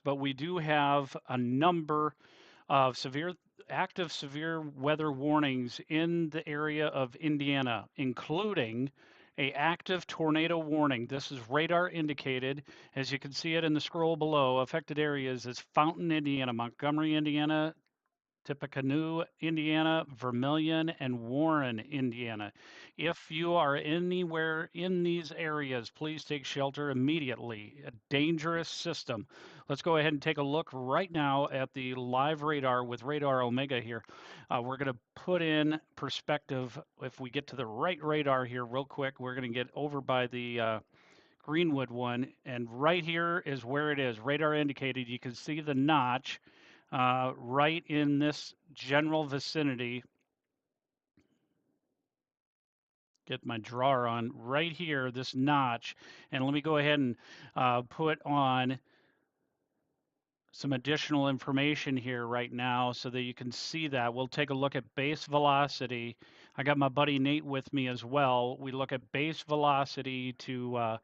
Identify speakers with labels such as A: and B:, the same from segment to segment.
A: but we do have a number of active severe weather warnings in the area of Indiana, including a active tornado warning. This is radar indicated, as you can see it in the scroll below. Affected areas is Fountain, Indiana, Montgomery, Indiana, Tippecanoe, Indiana, Vermilion, and Warren, Indiana. If you are anywhere in these areas, please take shelter immediately. A dangerous system. Let's go ahead and take a look right now at the live radar with Radar Omega here. We're going to put in perspective. If we get to the right radar here real quick, we're going to get over by the Greenwood one, and right here is where it is. Radar indicated. You can see the notch right in this general vicinity. Get my drawer on right here, this notch, and let me go ahead and put on some additional information here right now so that you can see that. We'll take a look at base velocity. I got my buddy Nate with me as well. We look at base velocity to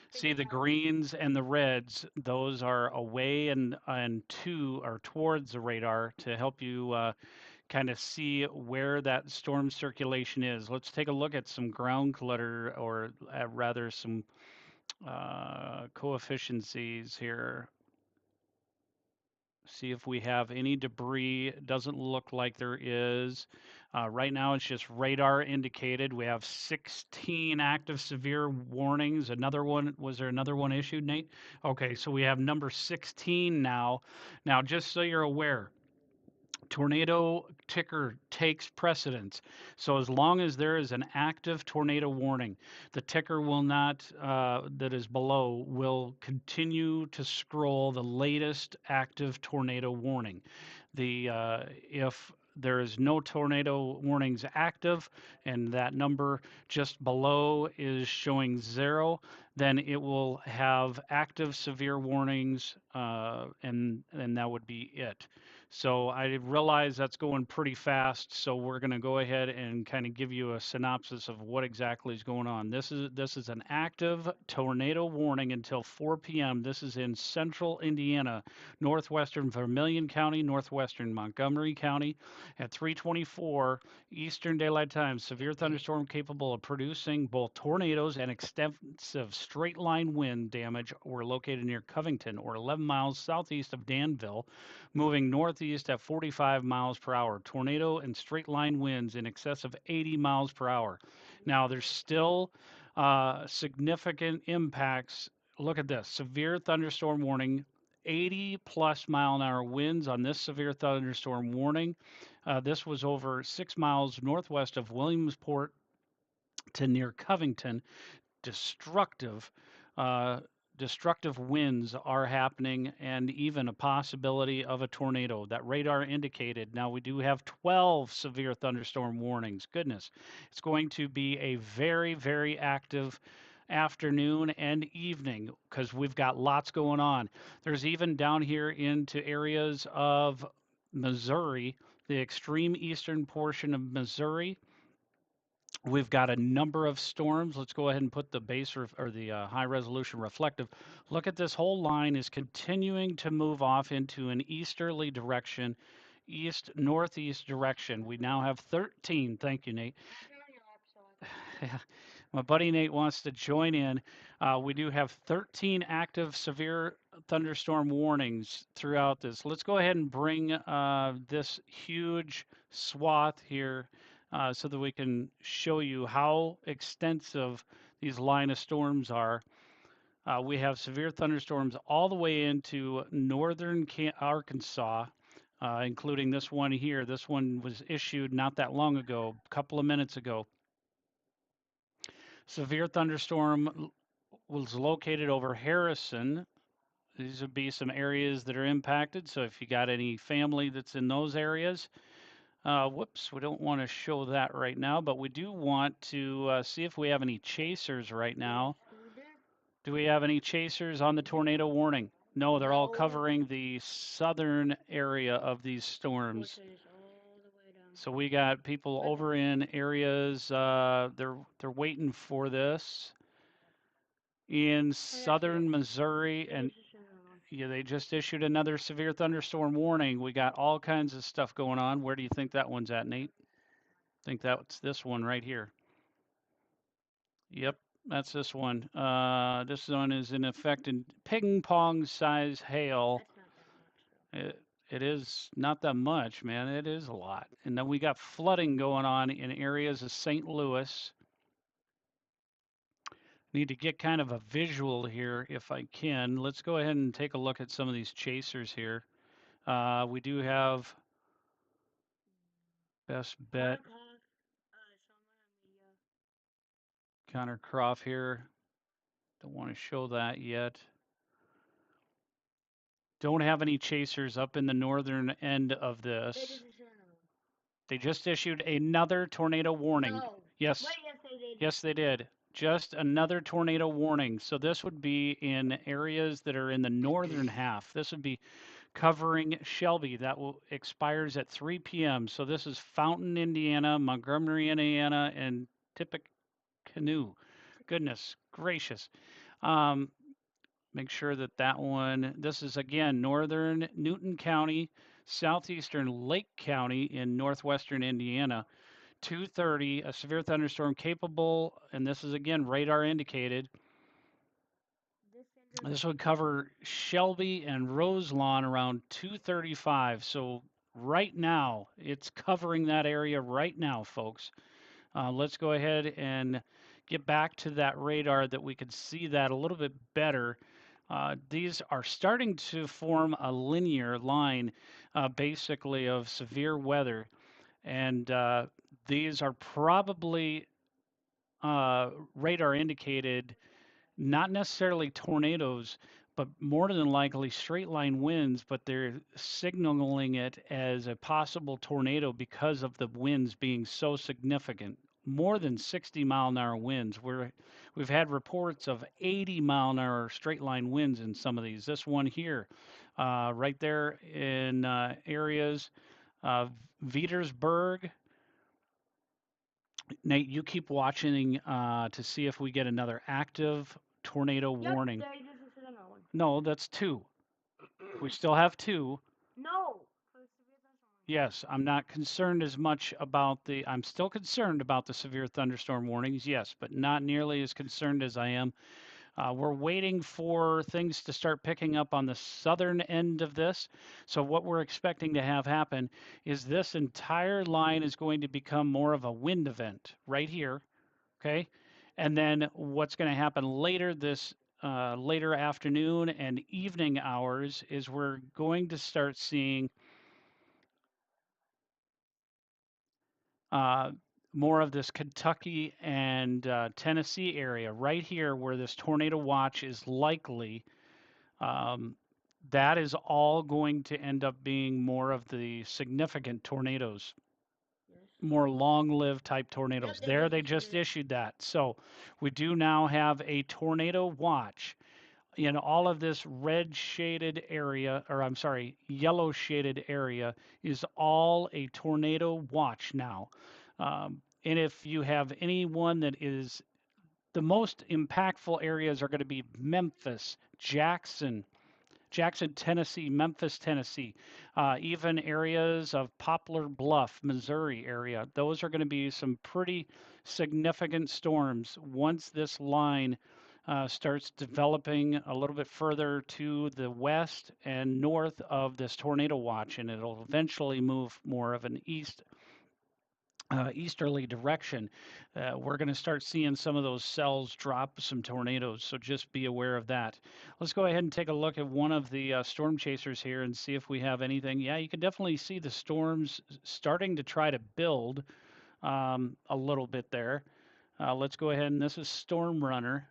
A: see the greens and the reds. Those are away and to or towards the radar to help you kind of see where that storm circulation is. Let's take a look at some ground clutter, or rather some coefficiencies here. See if we have any debris. It doesn't look like there is. Right now it's just radar indicated. We have 16 active severe warnings. Another one, was there another one issued, Nate? Okay, so we have number 16 now. Now, just so you're aware, tornado ticker takes precedence. So as long as there is an active tornado warning, the ticker will not, that is below, will continue to scroll the latest active tornado warning. If there is no tornado warnings active and that number just below is showing 0, then it will have active severe warnings, and that would be it. So I realize that's going pretty fast, so we're going to go ahead and kind of give you a synopsis of what exactly is going on. This is an active tornado warning until 4 p.m. This is in central Indiana, northwestern Vermilion County, northwestern Montgomery County. At 3:24 Eastern Daylight Time, severe thunderstorm capable of producing both tornadoes and extensive straight line wind damage were located near Covington, or 11 miles southeast of Danville, moving northeast at 45 miles per hour. Tornado and straight line winds in excess of 80 miles per hour. Now, there's still significant impacts. Look at this severe thunderstorm warning, 80 plus mile an hour winds on this severe thunderstorm warning. This was over 6 miles northwest of Williamsport to near Covington. Destructive uh, destructive winds are happening, and even a possibility of a tornado. That radar indicated. Now we do have 12 severe thunderstorm warnings. Goodness, it's going to be a very, very active afternoon and evening because we've got lots going on. There's even down here into areas of Missouri, the extreme eastern portion of Missouri. We've got a number of storms. Let's go ahead and put the base or the high resolution reflective. Look at this whole line is continuing to move off into an easterly direction, east northeast direction. We now have 13. Thank you, Nate. My buddy Nate wants to join in. We do have 13 active severe thunderstorm warnings throughout this. Let's go ahead and bring this huge swath here so that we can show you how extensive these line of storms are. We have severe thunderstorms all the way into northern Arkansas, including this one here. This one was issued not that long ago, a couple of minutes ago. Severe thunderstorm was located over Harrison. These would be some areas that are impacted. So if you got any family that's in those areas, whoops, we don't want to show that right now, but we do want to see if we have any chasers right now. Do we have any chasers on the tornado warning? No, they're all covering the southern area of these storms. So we got people over in areas, they're waiting for this in southern Missouri Yeah, they just issued another severe thunderstorm warning. We got all kinds of stuff going on. Where do you think that one's at, Nate? Think that's this one right here. Yep, that's this one. This one is in effect in ping pong size hail. It, it is not that much, man. It is a lot. And then we got flooding going on in areas of St. Louis. Need to get kind of a visual here if I can. Let's go ahead and take a look at some of these chasers here. We do have best bet Connor Croft here. Don't want to show that yet. Don't have any chasers up in the northern end of this. They just issued another tornado warning. Yes. Yes, they did. Just another tornado warning. So this would be in areas that are in the northern half. This would be covering Shelby. That will expires at 3 p.m. So this is Fountain, Indiana, Montgomery, Indiana, and Tippecanoe. Goodness gracious. Um, Make sure that that one, this is again northern Newton County, southeastern Lake County in northwestern Indiana. 2:30, a severe thunderstorm capable, and this is again radar indicated. This would cover Shelby and Roselawn around 2:35. So right now, it's covering that area right now, folks. Let's go ahead and get back to that radar that we could see that a little bit better. These are starting to form a linear line, basically, of severe weather. And these are probably radar indicated, not necessarily tornadoes, but more than likely straight line winds, but they're signaling it as a possible tornado because of the winds being so significant. More than 60-mile-an-hour winds. We've had reports of 80-mile-an-hour straight line winds in some of these. This one here, right there in areas of Vetersburg. Nate, you keep watching to see if we get another active tornado warning. No, that's two. We still have two. Yes, I'm not concerned as much about I'm still concerned about the severe thunderstorm warnings, yes, but not nearly as concerned as I am. We're waiting for things to start picking up on the southern end of this. So what we're expecting to have happen is this entire line is going to become more of a wind event right here, okay? And then what's going to happen later this later afternoon and evening hours is we're going to start seeing uh, more of this Kentucky and Tennessee area right here where this tornado watch is likely. Um, that is all going to end up being more of the significant tornadoes, more long-lived type tornadoes. There, they just issued that. So we do now have a tornado watch in all of this red shaded area, or I'm sorry, yellow shaded area is all a tornado watch now. And if you have anyone that is the most impactful areas are going to be Memphis, Jackson, Tennessee, Memphis, Tennessee, even areas of Poplar Bluff, Missouri area. Those are going to be some pretty significant storms once this line starts developing a little bit further to the west and north of this tornado watch, and it'll eventually move more of an easterly direction. We're going to start seeing some of those cells drop some tornadoes, so just be aware of that. Let's go ahead and take a look at one of the storm chasers here and see if we have anything. Yeah, you can definitely see the storms starting to try to build a little bit there. Let's go ahead and this is Storm Runner.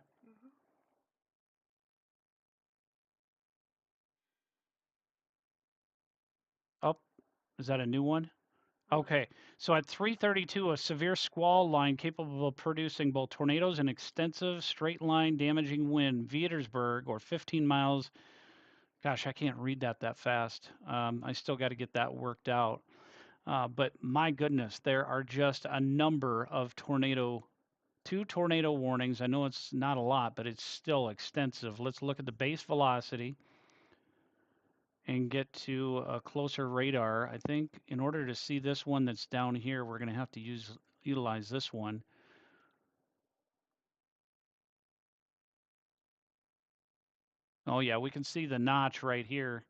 A: Oh, is that a new one? Okay, so at 3:32, a severe squall line capable of producing both tornadoes and extensive straight line damaging wind, Vetersburg, or 15 miles. Gosh, I can't read that fast. I still got to get that worked out. But my goodness, there are just a number of two tornado warnings. I know it's not a lot, but it's still extensive. Let's look at the base velocity. and get to a closer radar. I think in order to see this one that's down here, we're going to have to utilize this one. Oh yeah, we can see the notch right here.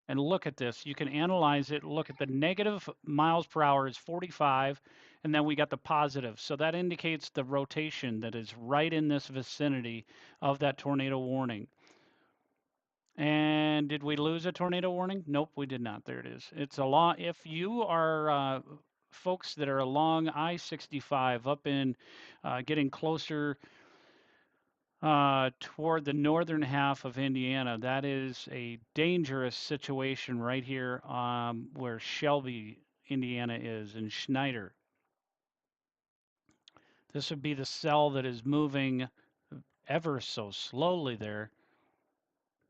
A: And look at this. You can analyze it. Look at the negative miles per hour is 45, and then we got the positive. So that indicates the rotation that is right in this vicinity of that tornado warning. And did we lose a tornado warning? Nope, we did not. There it is. It's a lot. If you are folks that are along I-65 up in getting closer toward the northern half of Indiana, that is a dangerous situation right here where Shelby, Indiana is, and Schneider. This would be the cell that is moving ever so slowly there.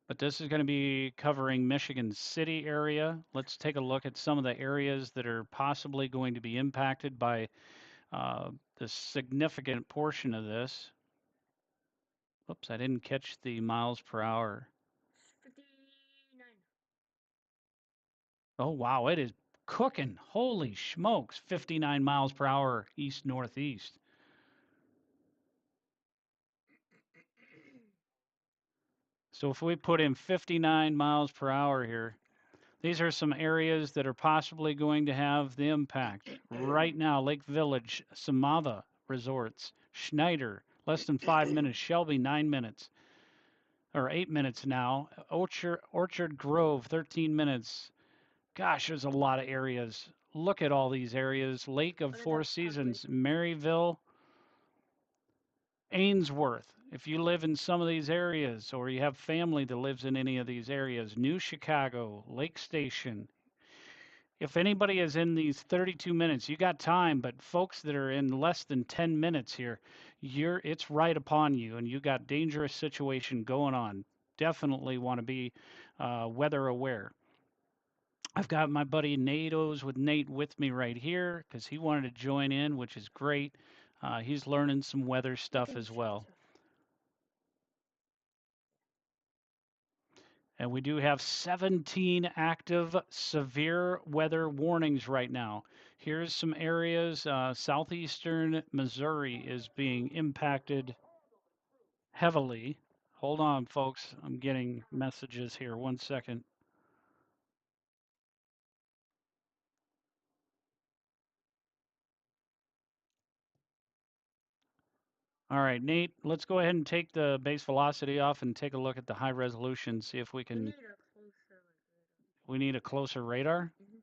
A: But this is going to be covering Michigan City area. Let's take a look at some of the areas that are possibly going to be impacted by the significant portion of this. Oops, I didn't catch the miles per hour. 59. Oh, wow, it is cooking. Holy smokes, 59 miles per hour east northeast. So if we put in 59 miles per hour here, these are some areas that are possibly going to have the impact. Right now, Lake Village, Samava Resorts, Schneider, less than 5 minutes, Shelby, 9 minutes, or 8 minutes now, Orchard Grove, 13 minutes. Gosh, there's a lot of areas. Look at all these areas. Lake of Four Seasons, Maryville, Ainsworth. If you live in some of these areas or you have family that lives in any of these areas, New Chicago, Lake Station, if anybody is in these 32 minutes, you got time, but folks that are in less than 10 minutes here, it's right upon you and you got dangerous situation going on. Definitely want to be weather aware. I've got my buddy Natos with Nate with me right here because he wanted to join in, which is great. He's learning some weather stuff as well. And we do have 17 active severe weather warnings right now. Here's some areas. Southeastern Missouri is being impacted heavily. Hold on, folks. I'm getting messages here. 1 second. All right, Nate, let's go ahead and take the base velocity off and take a look at the high resolution, see if we can. We need a closer radar? Mm-hmm.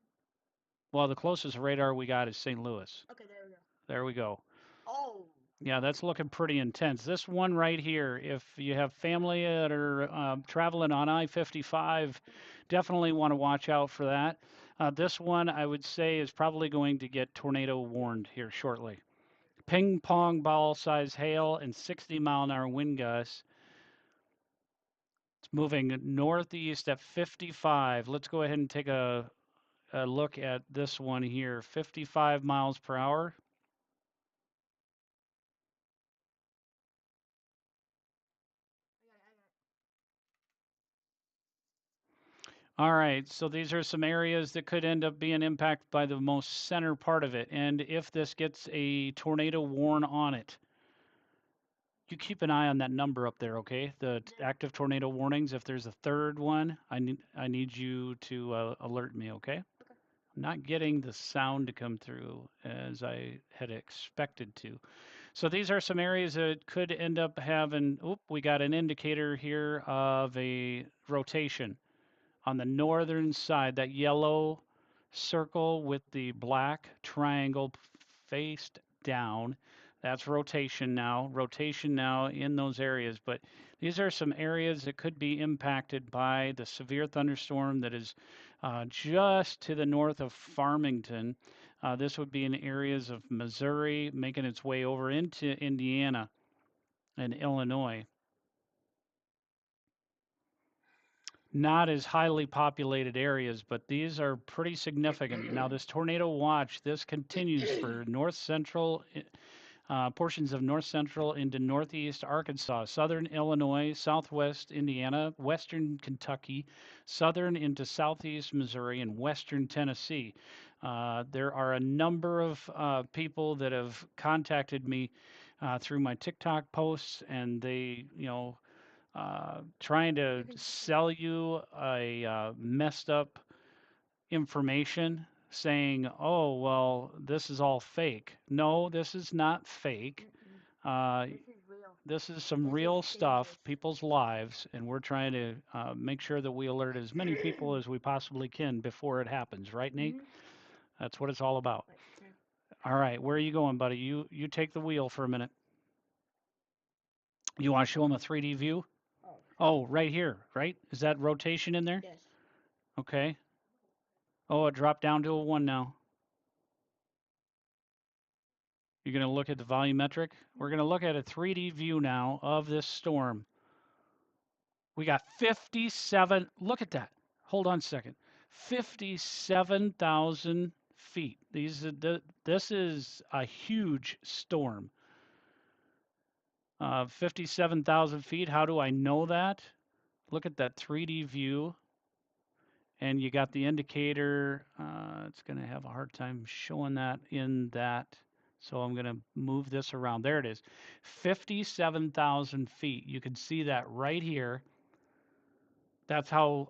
A: Well, the closest radar we got is St. Louis. Okay, there we go. There we go. Oh. Yeah, that's looking pretty intense. This one right here, if you have family that are traveling on I-55, definitely want to watch out for that. This one, I would say, is probably going to get tornado warned here shortly. Ping pong ball size hail and 60-mile-an-hour wind gusts. It's moving northeast at 55. Let's go ahead and take a look at this one here. 55 miles per hour. All right, so these are some areas that could end up being impacted by the most center part of it. And if this gets a tornado warn on it, you keep an eye on that number up there, okay? The active tornado warnings. If there's a third one, I need you to alert me, okay? I'm not getting the sound to come through as I had expected to. So these are some areas that could end up having, we got an indicator here of a rotation on the northern side, that yellow circle with the black triangle faced down. That's rotation now in those areas. But these are some areas that could be impacted by the severe thunderstorm that is just to the north of Farmington. This would be in areas of Missouri, making its way over into Indiana and Illinois. Not as highly populated areas, but these are pretty significant. Now, this tornado watch, this continues for north central portions of north central into northeast Arkansas, southern Illinois, southwest Indiana, western Kentucky, southern into southeast Missouri, and western Tennessee. There are a number of people that have contacted me through my TikTok posts, and they, trying to sell you a messed up information saying, oh, well, this is all fake. No, this is not fake. Uh, this is some real stuff, people's lives, and we're trying to make sure that we alert as many people as we possibly can before it happens, right, Nate? That's what it's all about. All right, where are you going, buddy? You take the wheel for a minute. You want to show them a 3D view? Oh, right here, right? Is that rotation in there? Okay. Oh, it dropped down to a 1 now. You're going to look at the volumetric. We're going to look at a 3D view now of this storm. We got 57. Look at that. Hold on a second. 57,000 feet. This is a huge storm. 57,000 feet. How do I know that? Look at that 3D view. And you got the indicator. It's going to have a hard time showing that in that. So I'm going to move this around. There it is. 57,000 feet. You can see that right here. That's how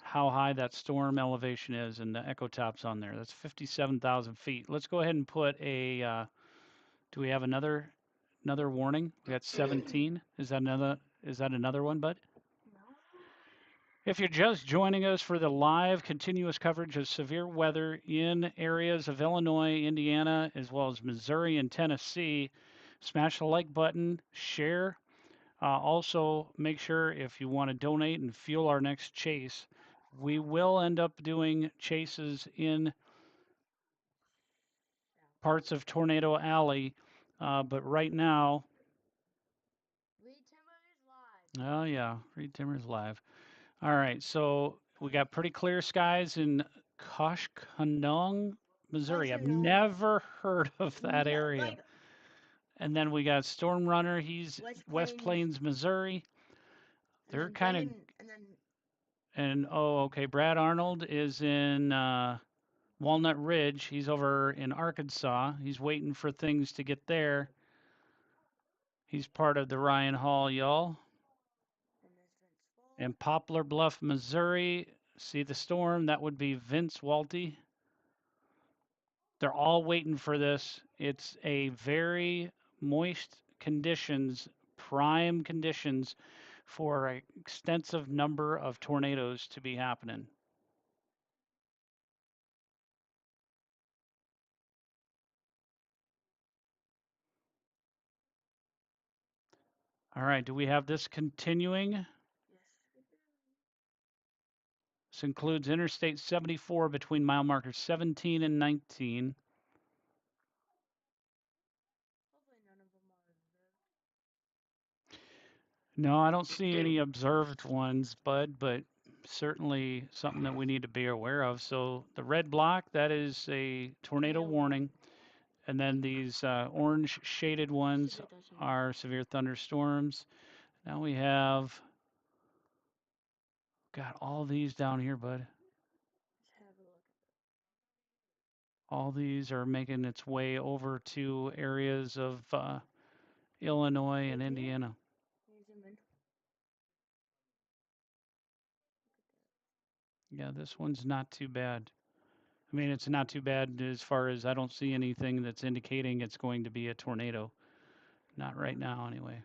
A: high that storm elevation is, and the echo top's on there. That's 57,000 feet. Let's go ahead and put a. Do we have another warning? We got 17. Is that another? Is that another one, bud? If you're just joining us for the live continuous coverage of severe weather in areas of Illinois, Indiana, as well as Missouri and Tennessee, smash the like button, share. Also, make sure if you want to donate and fuel our next chase, we will end up doing chases in parts of Tornado Alley. But right now, oh yeah, Reed Timmer's live. All right, so we got pretty clear skies in Koshkonong, Missouri. I've never heard of that area. And then we got Storm Runner. He's West Plains, Missouri. They're kind of. And oh, okay. Brad Arnold is in Walnut Ridge. He's over in Arkansas. He's waiting for things to get there. He's part of the Ryan Hall, y'all. And Poplar Bluff, Missouri. See the storm? That would be Vince Walty. They're all waiting for this. It's a very moist conditions, prime conditions for an extensive number of tornadoes to be happening. All right, do we have this continuing? This includes Interstate 74 between mile markers 17 and 19. No, I don't see any observed ones, Bud, but certainly something that we need to be aware of. So the red block, that is a tornado warning. And then these orange shaded ones are severe thunderstorms. Now we have got all these down here, Bud. All these are making its way over to areas of Illinois and Indiana. Yeah, this one's not too bad. I mean, it's not too bad as far as I don't see anything that's indicating it's going to be a tornado. Not right now, anyway.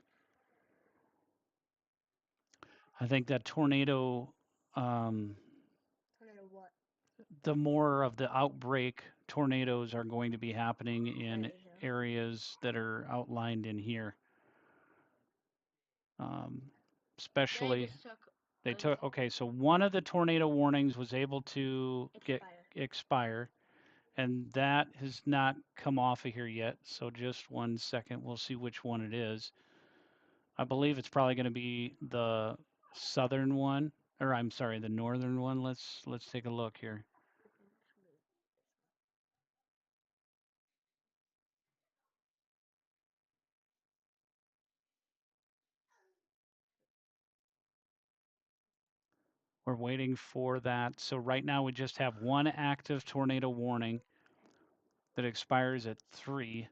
A: I think that tornado, the more of the outbreak tornadoes are going to be happening in areas that are outlined in here. Especially, they took, okay, so one of the tornado warnings was able to expire, and that has not come off of here yet. So just 1 second, we'll see which one it is. I believe it's probably going to be the southern one, or I'm sorry, the northern one. Let's take a look here. We're waiting for that. So right now we just have one active tornado warning that expires at 3.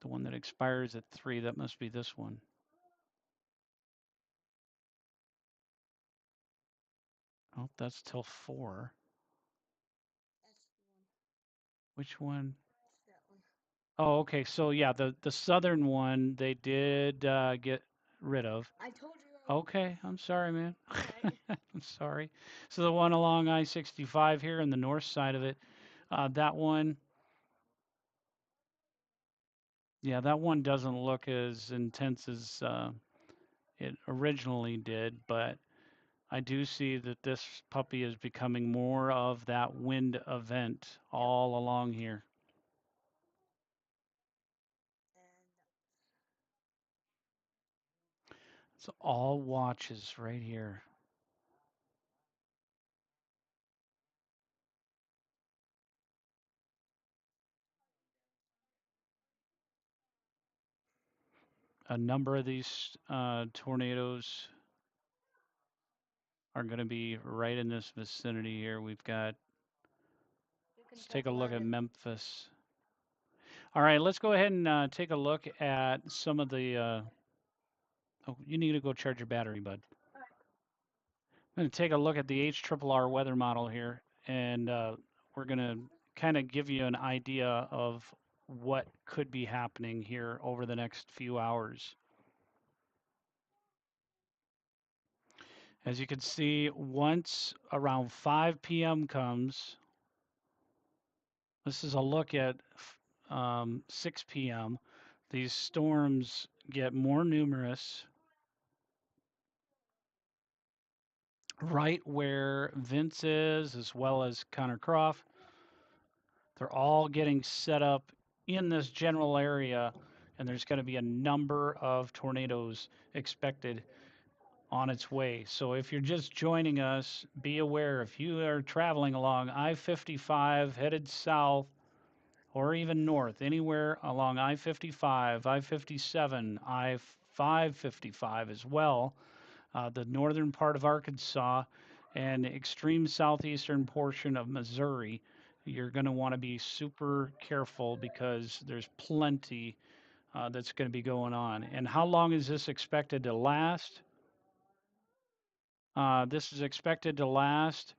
A: The one that expires at 3, that must be this one. Oh, that's till 4. Which one? Oh, okay. So yeah, the southern one they did get rid of.
B: I told you.
A: Okay, I'm sorry, man.
B: Right.
A: I'm sorry. So the one along I-65 here on the north side of it, that one, yeah, that one doesn't look as intense as it originally did, but I do see that this puppy is becoming more of that wind event all along here. It's all watches right here. A number of these tornadoes are going to be right in this vicinity here. We've got, let's take a look at Memphis. All right, let's go ahead and take a look at some of the. Oh, you need to go charge your battery, bud. I'm going to take a look at the HRRR weather model here, and we're going to kind of give you an idea of what could be happening here over the next few hours. As you can see, once around 5 p.m. comes, this is a look at 6 p.m. These storms get more numerous right where Vince is, as well as Connor Croft. They're all getting set up in this general area, and there's going to be a number of tornadoes expected on its way. So if you're just joining us, be aware if you are traveling along I-55 headed south or even north, anywhere along I-55, I-57, I-555 as well, the northern part of Arkansas, and extreme southeastern portion of Missouri, you're going to want to be super careful because there's plenty that's going to be going on. And how long is this expected to last? This is expected to last.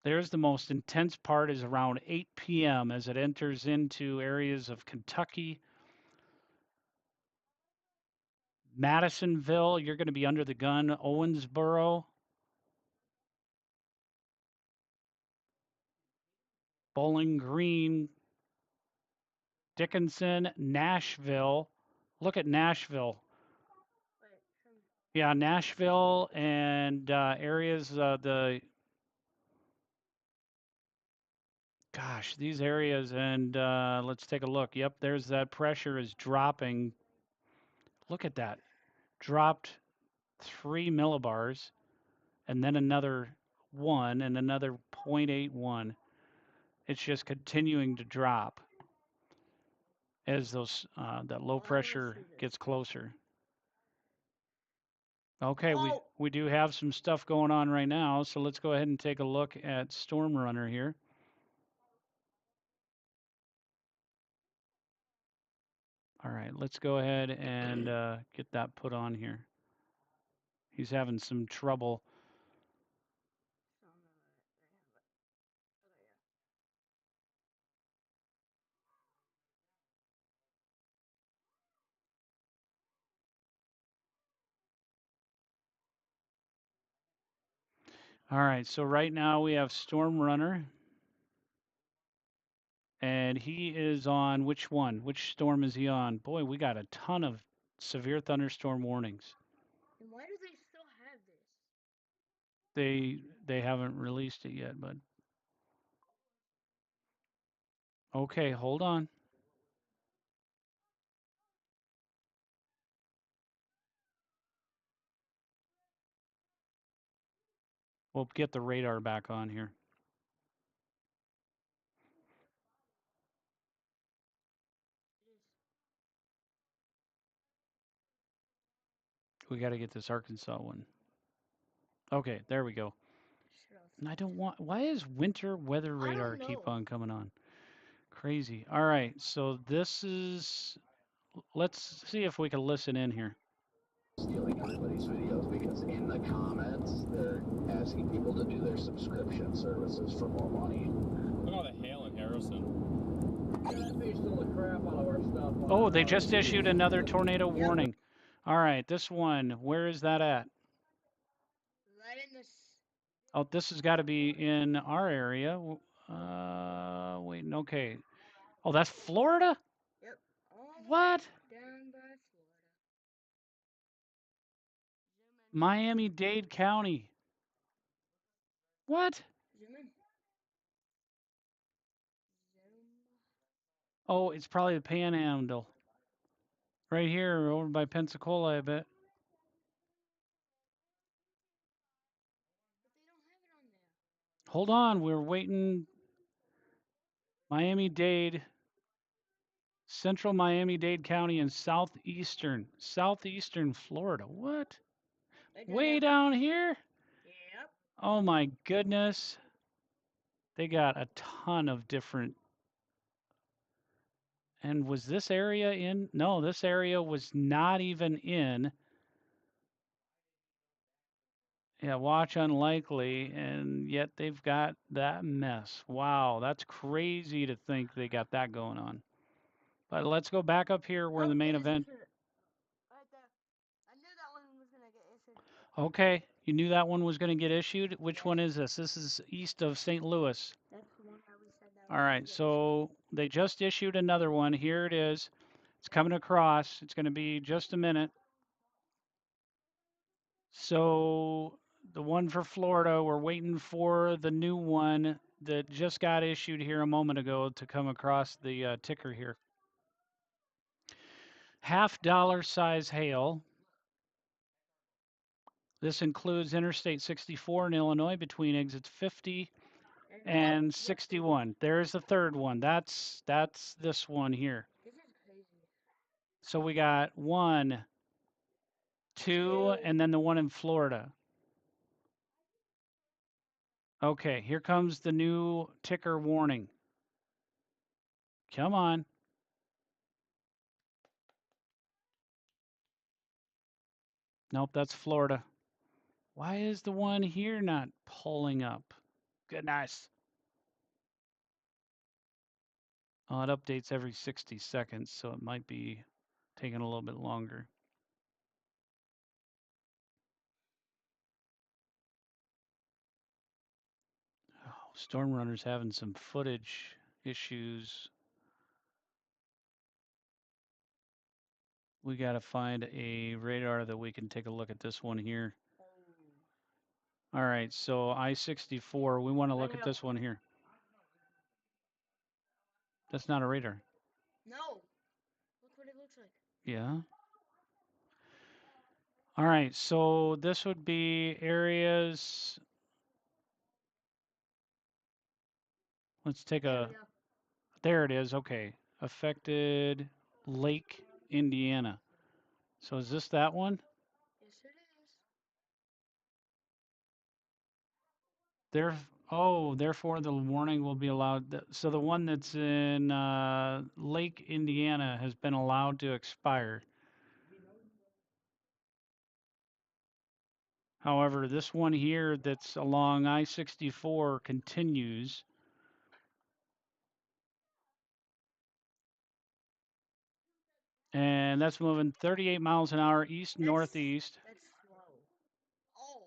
A: There's the most intense part is around 8 p.m. as it enters into areas of Kentucky, Madisonville. You're going to be under the gun. Owensboro, Bowling Green, Dickinson, Nashville. Look at Nashville. Yeah, Nashville and areas, gosh, these areas, and let's take a look. Yep, there's that pressure is dropping. Look at that. Dropped 3 millibars and then another 1 and another 0.81. It's just continuing to drop as those that low pressure gets closer. Okay, we do have some stuff going on right now, so let's go ahead and take a look at Storm Runner here. All right, let's go ahead and get that put on here. He's having some trouble. All right, so right now we have Storm Runner, and he is on which one? Which storm is he on? Boy, we got a ton of severe thunderstorm warnings.
B: And why do they still have this?
A: They haven't released it yet, but okay, hold on. We'll get the radar back on here. We got to get this Arkansas one. Okay, there we go. And I don't want. Why is winter weather
B: I
A: radar
B: don't
A: keep
B: know.
A: on coming on? Crazy. All right, so this is. Let's see if we can listen in here.
C: Stealing everybody's videos because in the comments they're asking people to do their subscription services for more money.
D: Look at all the hail in Harrison.
C: They stole the crap out of our stuff.
A: Oh, they just issued another tornado warning. All right, this one. Where is that at?
B: Right in this.
A: Oh, this has got to be in our area. Wait, okay. Oh, that's Florida?
B: Yep. All the
A: What?
B: way down by Florida. Zoom in.
A: Miami-Dade County. What?
B: Zoom in. Zoom.
A: Oh, it's probably the Panhandle. Right here, over by Pensacola, I bet.
B: But they don't have it on there.
A: Hold on, we're waiting. Miami-Dade, central Miami-Dade County, and southeastern Florida. What?
B: Right
A: Way
B: there.
A: down here?
B: Yep.
A: Oh my goodness. They got a ton of different. And was this area in? No, this area was not even in. Yeah, watch unlikely, and yet they've got that mess. Wow, that's crazy to think they got that going on. But let's go back up here where the
B: Oh,
A: main
B: it is
A: event.
B: issued. Right there. I knew that one was gonna get issued.
A: Okay, you knew that one was going to get issued. Which
B: Yes.
A: one is this? This is east of St. Louis.
B: That's the one that we said that
A: All
B: was gonna
A: right,
B: get issued.
A: so they just issued another one. Here it is. It's coming across. It's going to be just a minute. So the one for Florida, we're waiting for the new one that just got issued here a moment ago to come across the ticker here. $half size hail. This includes Interstate 64 in Illinois between exits 50 and 61. There's the third one. That's this one here.
B: This is crazy.
A: So we got 1, 2, and then the one in Florida. Okay, here comes the new ticker warning. Come on. Nope, that's Florida. Why is the one here not pulling up? Goodness. Oh, it updates every 60 seconds, so it might be taking a little bit longer. Oh, Storm Runner's having some footage issues. We got to find a radar that we can take a look at this one here. All right, so I-64, we want to look at this one here. That's not a radar.
B: No. Look what it looks like.
A: Yeah. All right, so this would be areas. Let's take a. There it is. Okay. Affected Lake, Indiana. So is this that one?
B: Yes, it is.
A: There. Oh, therefore the warning will be allowed. So the one that's in Lake, Indiana has been allowed to expire. However, this one here that's along I-64 continues. And that's moving 38 miles an hour east northeast.
B: That's slow. Oh.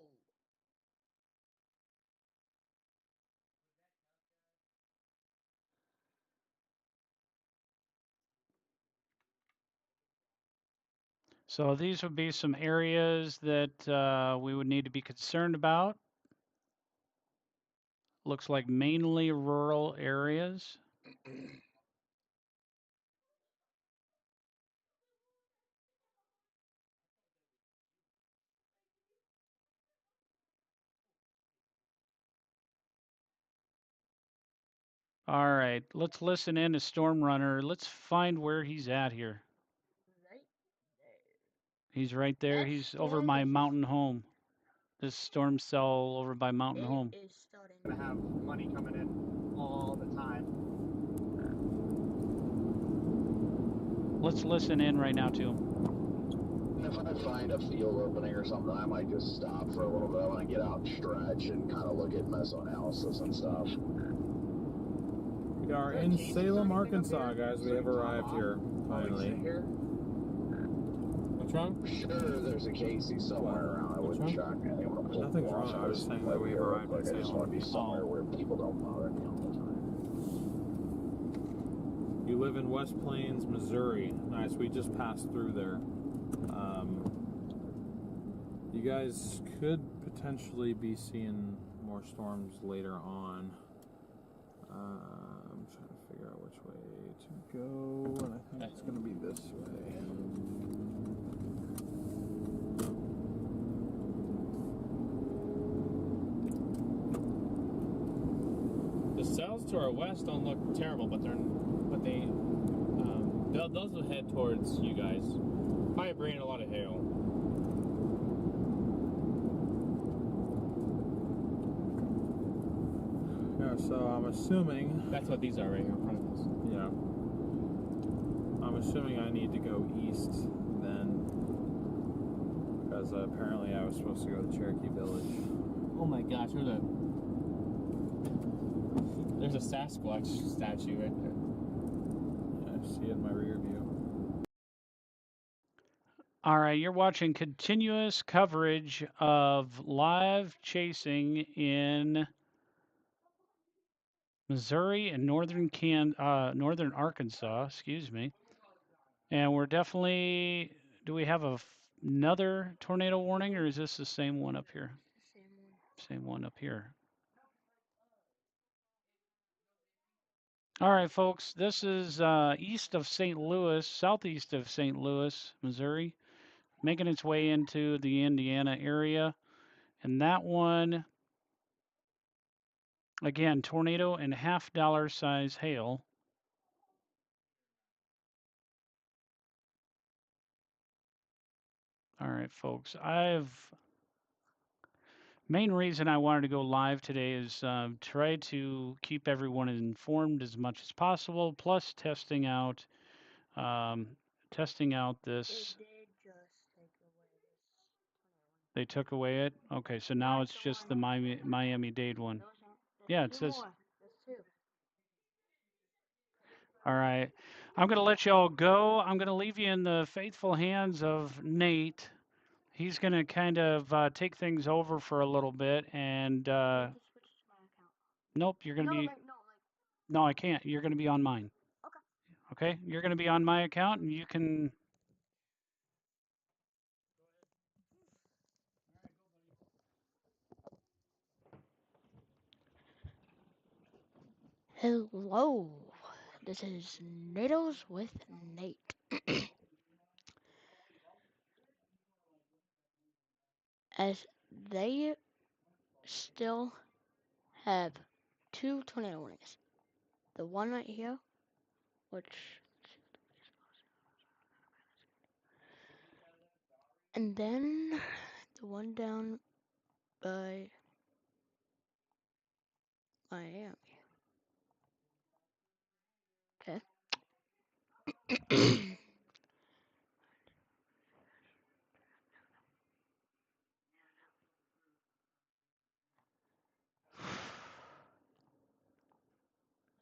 A: So these would be some areas that we would need to be concerned about. Looks like mainly rural areas. All right, let's listen in to Storm Runner. Let's find where he's at here.
B: Right there.
A: He's right there.
B: That
A: He's over
B: storm
A: my
B: is
A: mountain home. This storm cell over by mountain
B: it
A: home.
B: is starting.
E: Gonna have money coming in all the time.
A: Let's listen in right now to him.
C: If I find a field opening or something, I might just stop for a little bit. I want to get out and stretch and kind of look at mesoanalysis and stuff.
D: We are
E: Is there
D: in
E: cases or
D: Salem,
E: anything up
D: Arkansas,
E: here?
D: guys. We
E: So
D: have
E: we can
D: arrived
E: top
D: here,
E: off while we
D: finally.
E: sit here?
D: What's wrong?
C: Sure, there's a Casey somewhere around. I
D: What's
C: wouldn't
D: wrong?
C: shock me. I think I'm gonna pull
D: Nothing's
C: the
D: wrong. I was saying that we have arrived in
C: I just want to be somewhere
A: Oh.
C: where people don't bother me all the time.
D: You live in West Plains, Missouri. Nice. We just passed through there. You guys could potentially be seeing more storms later on. I'm trying to figure out which way to go, and I think it's going to be this way.
F: The cells to our west don't look terrible, but those will head towards you guys. Probably bringing a lot of hail.
D: Yeah, so I'm assuming,
F: That's what these are right here in front of us.
D: yeah, I'm assuming I need to go east then, because apparently I was supposed to go to Cherokee Village.
F: Oh my gosh, there's a Sasquatch statue right there.
D: Yeah, I see it in my rear view.
A: All right, you're watching continuous coverage of live chasing in Missouri and northern Arkansas, excuse me. And we're definitely. Do we have another tornado warning, or is this the same one up here?
B: Same one.
A: Same one up here. All right, folks. This is east of St. Louis, southeast of St. Louis, Missouri, making its way into the Indiana area. And that one, again, tornado and $half size hail. All right, folks. Main reason I wanted to go live today is try to keep everyone informed as much as possible, plus testing out this.
B: They did just take away this.
A: They took away it. Okay, so
B: Yeah,
A: now
B: it's
A: it's
B: the
A: just the
B: one.
A: Miami-Dade one.
B: There's
A: Yeah, it
B: two
A: says.
B: more. There's two.
A: All right. I'm going to let y'all go. I'm going to leave you in the faithful hands of Nate. He's going to kind of take things over for a little bit. And
B: I have to switch to my account.
A: nope, you're going to
B: No,
A: be.
B: like no, like
A: No, I can't. You're going to be on mine.
B: okay.
A: Okay? You're going to be on my account, and you can.
B: Hello, this is NATO's with Nate. As they still have two tornado warnings. The one right here, which, and then the one down by Miami. Okay.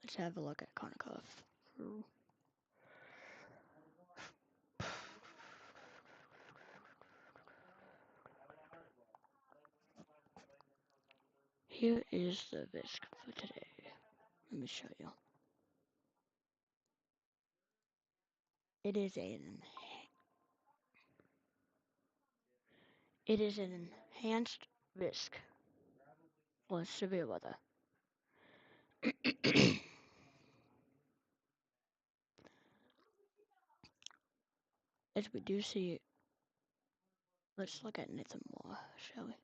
B: Let's have a look at Konnikov. Here is the VISC for today. Let me show you. It is an enhanced VISC for severe weather. As we do see, let's look at Nathan more, shall we?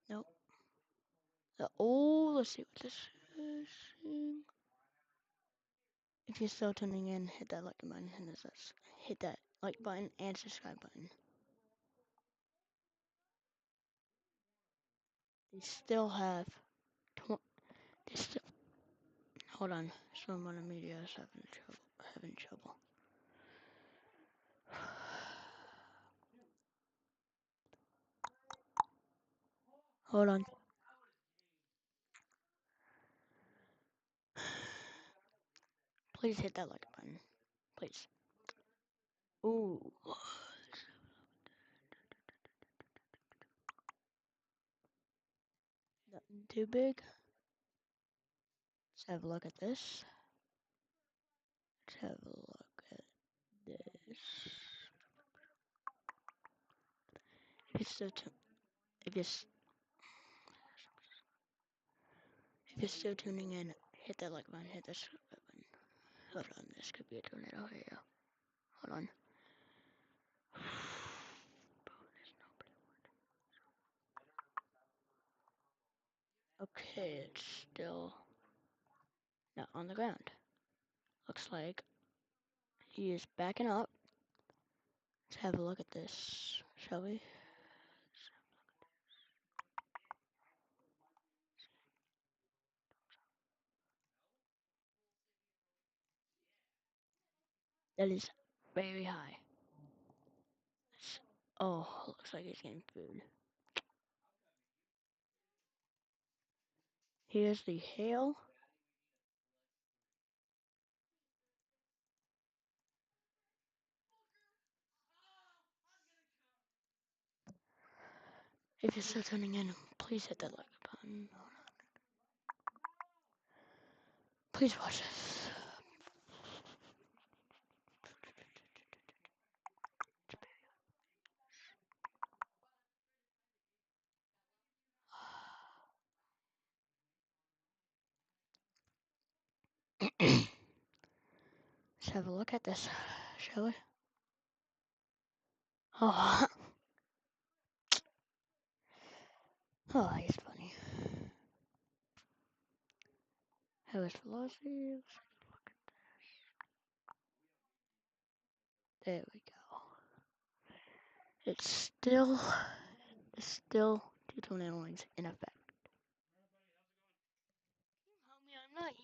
B: Nope. Let's see what this is. If you're still tuning in, hit that like button and hit that like button and subscribe button. They still have. They still. Hold on. Someone in media is having trouble. Hold on. Please hit that like button. Please. Ooh. Nothing too big. Let's have a look at this. Let's have a look at this. If you're still tuning in, hit that like button, hit the subscribe button. Hold on, this could be a tornado here. Hold on. Okay, it's still not on the ground. Looks like he is backing up. Let's have a look at this, shall we? That is very high. Oh, looks like he's getting food. Here's the hail. If you're still tuning in, please hit that like button. Please watch this. Let's have a look at this, shall we? Oh, oh, he's funny. How is velocity? There we go. It's still two tornado warnings in effect. Homie, I'm not even.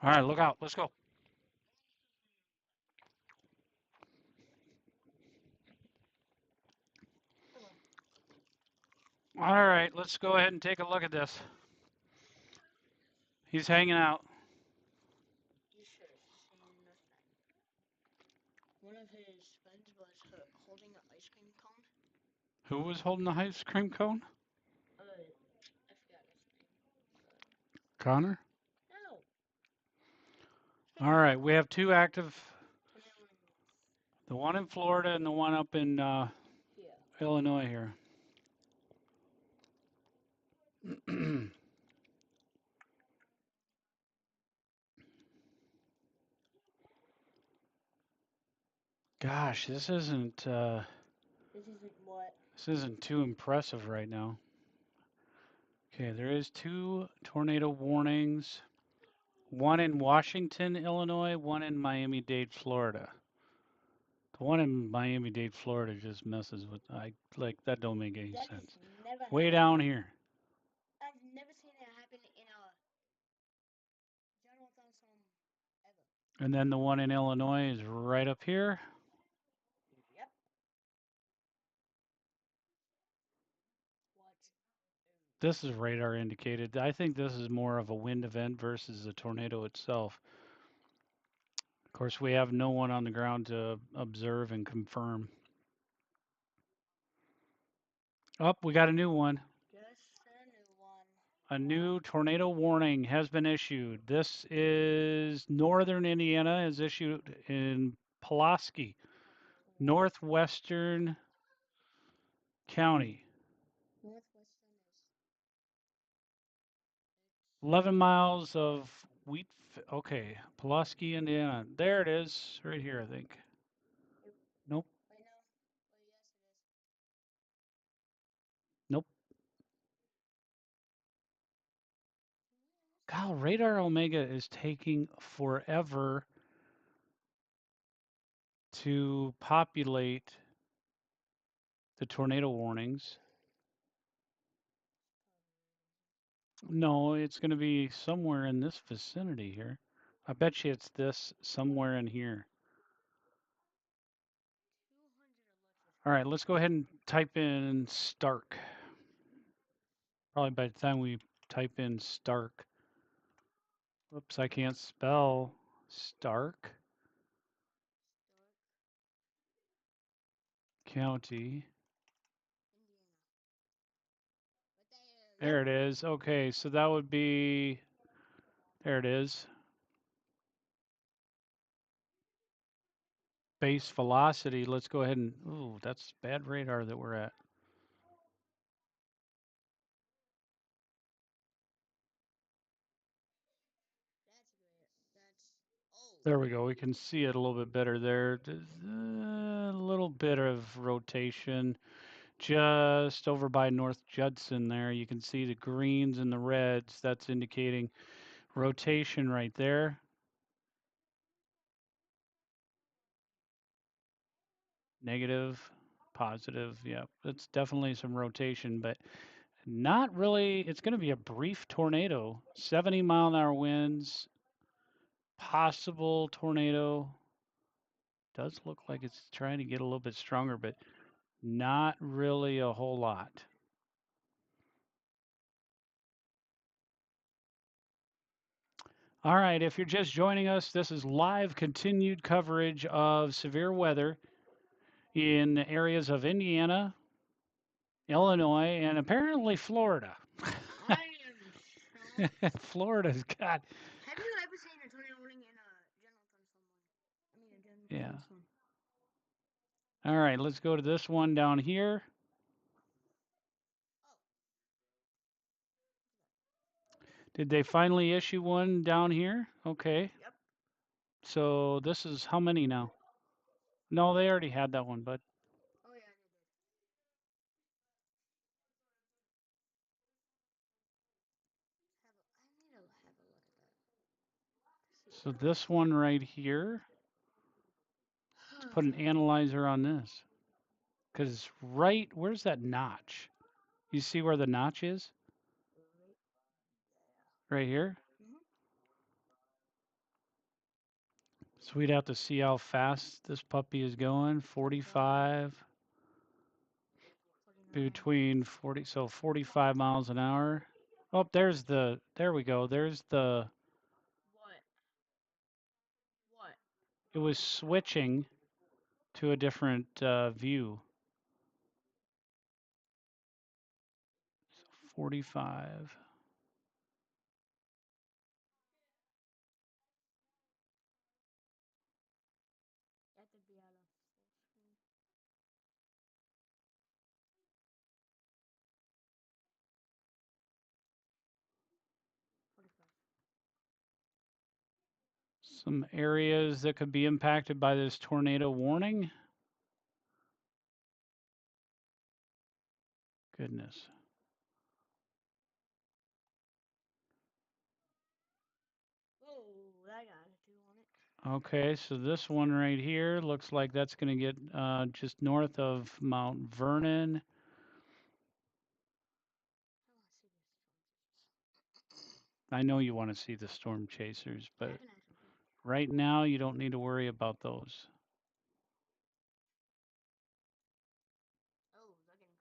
A: All right, look out. Let's go. All right, let's go ahead and take a look at this. He's hanging out.
B: You should have seen this thing. One of his friends was holding an ice cream cone.
A: Who was holding the ice cream cone?
B: I forgot his name.
A: Connor?
B: No.
A: All right, we have two active,
B: Tornado warnings.
A: the one in Florida and the one up in
B: Yeah.
A: Illinois here. Gosh, this isn't
B: What?
A: this isn't too impressive right now. Okay, there is two tornado warnings. One in Washington, Illinois, one in Miami-Dade, Florida. The one in Miami-Dade, Florida just messes with that don't make any
B: That
A: sense.
B: is never
A: Way
B: happened.
A: down here.
B: I've never seen it happen in a general thunderstorm ever.
A: And then the one in Illinois is right up here.
B: Yep. What?
A: This is radar indicated. I think this is more of a wind event versus the tornado itself. Of course, we have no one on the ground to observe and confirm. Oh, we got a new one.
B: Just a new one.
A: A new tornado warning has been issued. This is northern Indiana, is issued in Pulaski, northwestern county.
B: Northwestern is
A: 11 miles of wheat. Okay, Pulaski, Indiana. There it is, right here, I think. Nope,
B: right now. Oh yes, it is.
A: nope. God, Radar Omega is taking forever to populate the tornado warnings. No, it's going to be somewhere in this vicinity here. I bet you it's this somewhere in here. All right, let's go ahead and type in Stark. Probably by the time we type in Stark. Whoops, I can't spell Stark County. There it is. Okay, so that would be, there it is. Base velocity. Let's go ahead and, ooh, that's bad radar that we're at. There we go. We can see it a little bit better there. A little bit of rotation just over by North Judson there. You can see the greens and the reds. That's indicating rotation right there. Negative, positive. Yeah, it's definitely some rotation, but not really. It's going to be a brief tornado. 70-mile-an-hour winds, possible tornado. Does look like it's trying to get a little bit stronger, but not really a whole lot. All right, if you're just joining us, this is live continued coverage of severe weather in areas of Indiana, Illinois, and apparently Florida.
B: I am shocked.
A: Florida's got.
B: Have you ever seen a tornado warning in a general thunderstorm? I mean, a general
A: Yeah.
B: thunderstorm.
A: All right, let's go to this one down here. Did they finally issue one down here? Okay.
B: Yep.
A: So this is how many now? No, they already had that one, but
B: Oh yeah, they did. I need to have a look at that.
A: so this one right here. Let's put an analyzer on this. Because right, where's that notch? You see where the notch is? Right here? So we'd have to see how fast this puppy is going. 45, between 40, so 45 miles an hour. Oh, there's the, there we go. There's the,
B: What?
A: it was switching to a different view. 45. Some areas that could be impacted by this tornado warning. Goodness.
B: Oh, that got a 2 on it.
A: Okay, so this one right here looks like that's going to get just north of Mount Vernon. I know you want to see the storm chasers, but right now you don't need to worry about those.
B: Oh, they're getting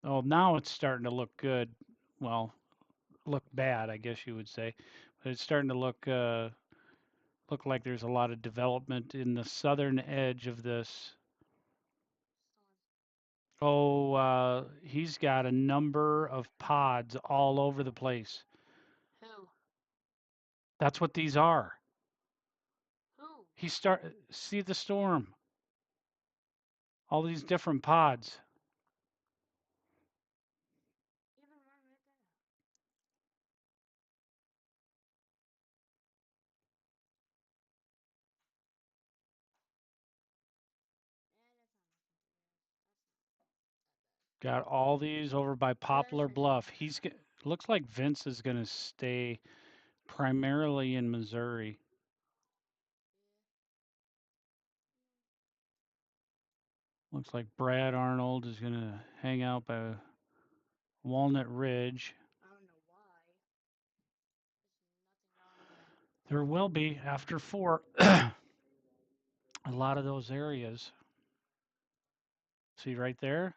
B: close.
A: Oh, now it's starting to look good. Well, look bad, I guess you would say, but it's starting to look like there's a lot of development in the southern edge of this. Oh, he's got a number of pods all over the place.
B: Who?
A: That's what these are.
B: Who?
A: See the storm. All these different pods.
B: Even one right there.
A: Got all these over by Poplar Bluff. Looks like Vince is going to stay primarily in Missouri. Looks like Brad Arnold is going to hang out by Walnut Ridge.
B: I don't know why.
A: There will be after 4. A lot of those areas. See right there?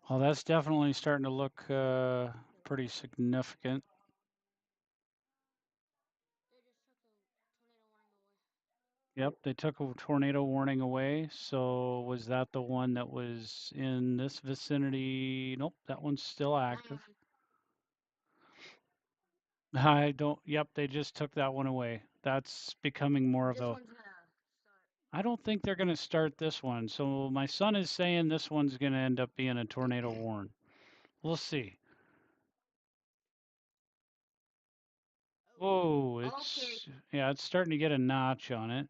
A: Well, that's definitely starting to look pretty significant. Yep, they took a tornado warning away. So was that the one that was in this vicinity? Nope, that one's still active. I don't, yep, they just took that one away. That's becoming more of
B: This
A: a,
B: one's gonna start.
A: I don't think they're going to start this one. So my son is saying this one's going to end up being a tornado warn. We'll see. Whoa, it's, yeah, it's starting to get a notch on it.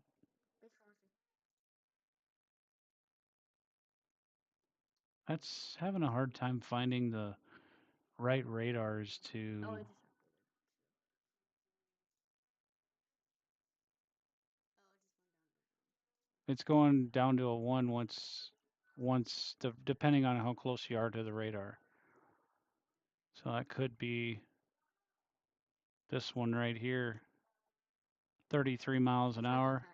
A: That's having a hard time finding the right radars to.
B: Oh,
A: It's going down to a 1 depending on how close you are to the radar. So that could be this one right here, 33 miles an hour.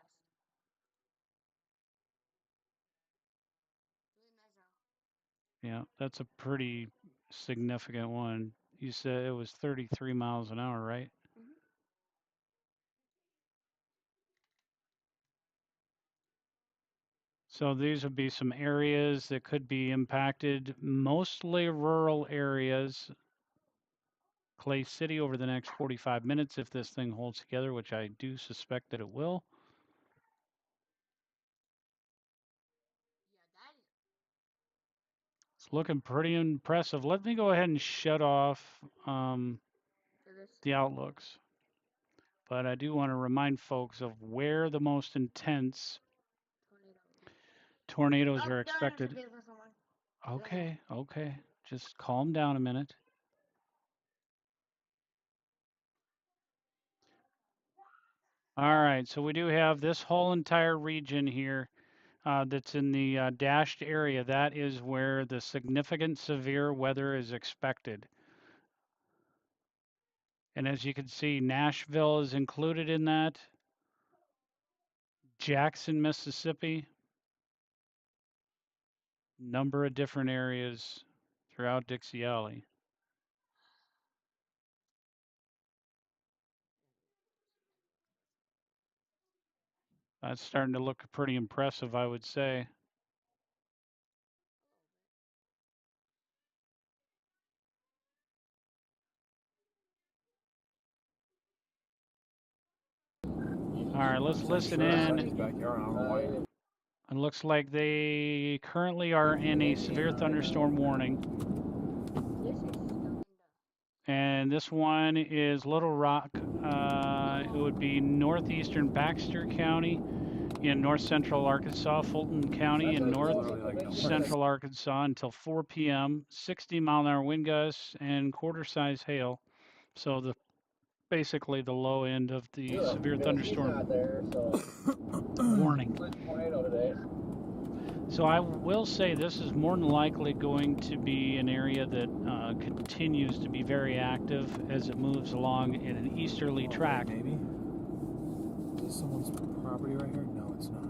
A: Yeah, that's a pretty significant one. You said it was 33 miles an hour, right? So these would be some areas that could be impacted, mostly rural areas. Clay City over the next 45 minutes if this thing holds together, which I do suspect that it will. It's looking pretty impressive. Let me go ahead and shut off the outlooks. But I do want to remind folks of where the most intense tornadoes are expected. Okay, okay. Just calm down a minute. All right, so we do have this whole entire region here that's in the dashed area. That is where the significant severe weather is expected. And as you can see, Nashville is included in that. Jackson, Mississippi. Number of different areas throughout Dixie Alley. That's starting to look pretty impressive, I would say. All right, let's listen in. It looks like they currently are in a severe thunderstorm warning. And this one is Little Rock. It would be northeastern Baxter County in north central Arkansas, Fulton County in north central Arkansas until 4 p.m., 60-mile-an-hour wind gusts and quarter-size hail. So basically the low end of the severe thunderstorm warning. So I will say this is more than likely going to be an area that continues to be very active as it moves along in an easterly track.
D: Maybe. Is this someone's property right here? No, it's not.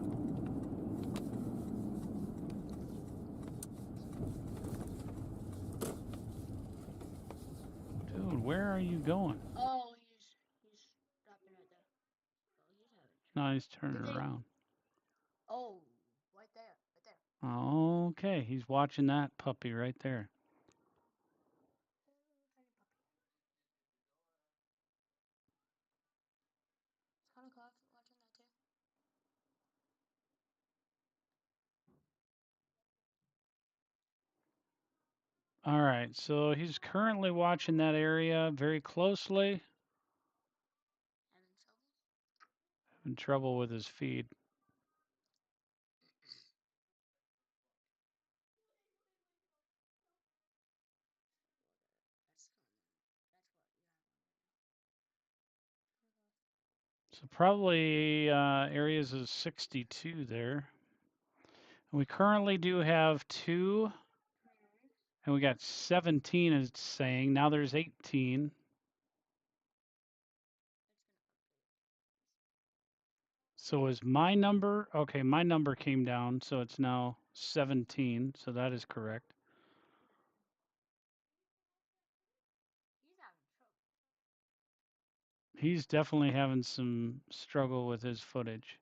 A: Dude, where are you going?
B: Oh, he's stopping right there. Oh, he's having.
A: No, he's turning around.
B: Oh, right there, right there.
A: Okay, he's watching that puppy right there. All right, so he's currently watching that area very closely. Having trouble with his feed. probably areas of 62 there. We currently do have 2, and we got 17 is saying. Now there's 18. So is my number, okay, my number came down, so it's now 17, so that is correct. He's definitely having some struggle with his footage.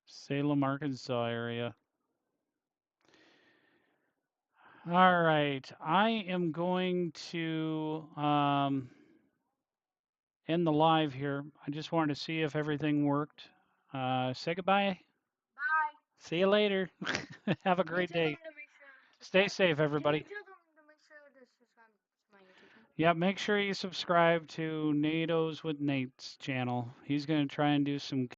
A: Salem, Arkansas area. All right, I am going to end the live here. I just wanted to see if everything worked. Say goodbye.
B: Bye.
A: See you later. Have a great day. Stay safe, everybody. Yeah, make sure you subscribe to NATO's with Nate's channel. He's going to try and do some